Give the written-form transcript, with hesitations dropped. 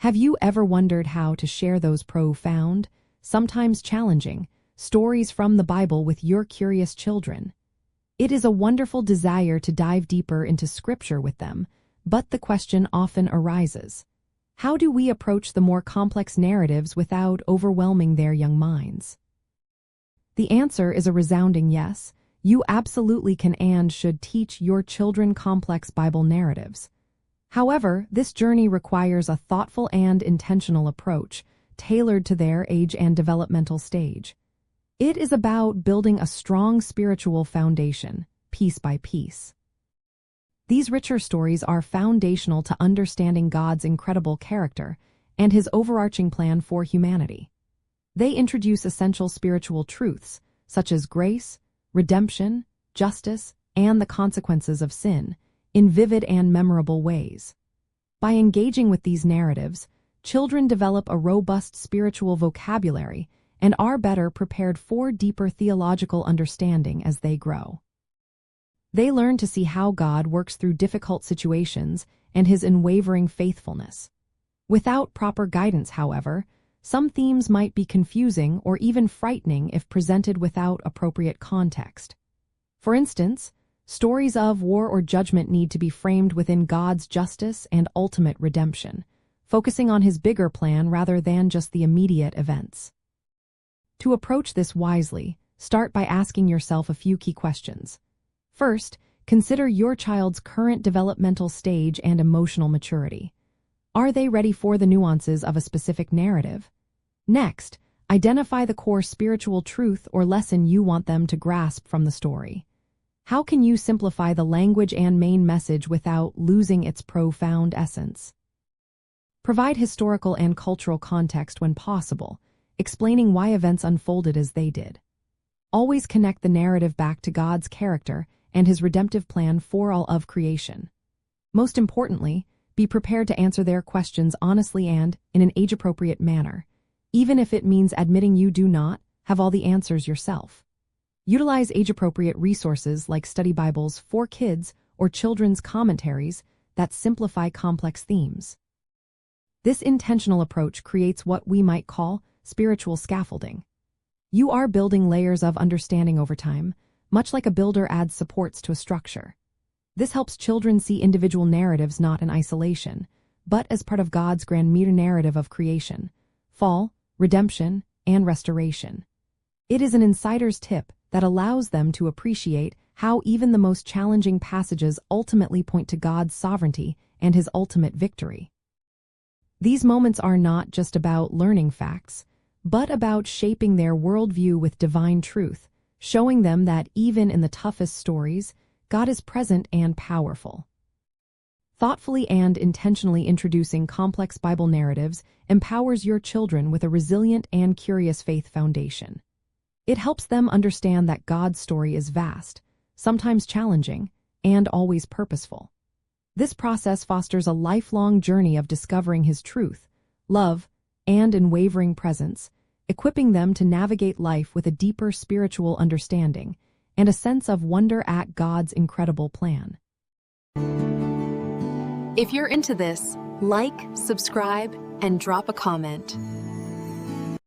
Have you ever wondered how to share those profound, sometimes challenging, stories from the Bible with your curious children? It is a wonderful desire to dive deeper into Scripture with them, but the question often arises: how do we approach the more complex narratives without overwhelming their young minds? The answer is a resounding yes. You absolutely can and should teach your children complex Bible narratives. However, this journey requires a thoughtful and intentional approach, tailored to their age and developmental stage. It is about building a strong spiritual foundation, piece by piece. These richer stories are foundational to understanding God's incredible character and His overarching plan for humanity. They introduce essential spiritual truths, such as grace, redemption, justice, and the consequences of sin, in vivid and memorable ways. By engaging with these narratives, children develop a robust spiritual vocabulary and are better prepared for deeper theological understanding as they grow. They learn to see how God works through difficult situations and His unwavering faithfulness. Without proper guidance, however, some themes might be confusing or even frightening if presented without appropriate context. For instance, stories of war or judgment need to be framed within God's justice and ultimate redemption, focusing on His bigger plan rather than just the immediate events. To approach this wisely, start by asking yourself a few key questions. First, consider your child's current developmental stage and emotional maturity. Are they ready for the nuances of a specific narrative? Next, identify the core spiritual truth or lesson you want them to grasp from the story. How can you simplify the language and main message without losing its profound essence? Provide historical and cultural context when possible, explaining why events unfolded as they did. Always connect the narrative back to God's character and His redemptive plan for all of creation. Most importantly, be prepared to answer their questions honestly and in an age-appropriate manner, even if it means admitting you do not have all the answers yourself. Utilize age-appropriate resources like study Bibles for kids or children's commentaries that simplify complex themes. This intentional approach creates what we might call spiritual scaffolding. You are building layers of understanding over time, much like a builder adds supports to a structure. This helps children see individual narratives not in isolation, but as part of God's grand meta-narrative of creation, fall, redemption, and restoration. It is an insider's tip that allows them to appreciate how even the most challenging passages ultimately point to God's sovereignty and His ultimate victory. These moments are not just about learning facts, but about shaping their worldview with divine truth, showing them that even in the toughest stories, God is present and powerful. Thoughtfully and intentionally introducing complex Bible narratives empowers your children with a resilient and curious faith foundation. It helps them understand that God's story is vast, sometimes challenging, and always purposeful. This process fosters a lifelong journey of discovering His truth, love, and unwavering presence, equipping them to navigate life with a deeper spiritual understanding and a sense of wonder at God's incredible plan. If you're into this, like, subscribe, and drop a comment.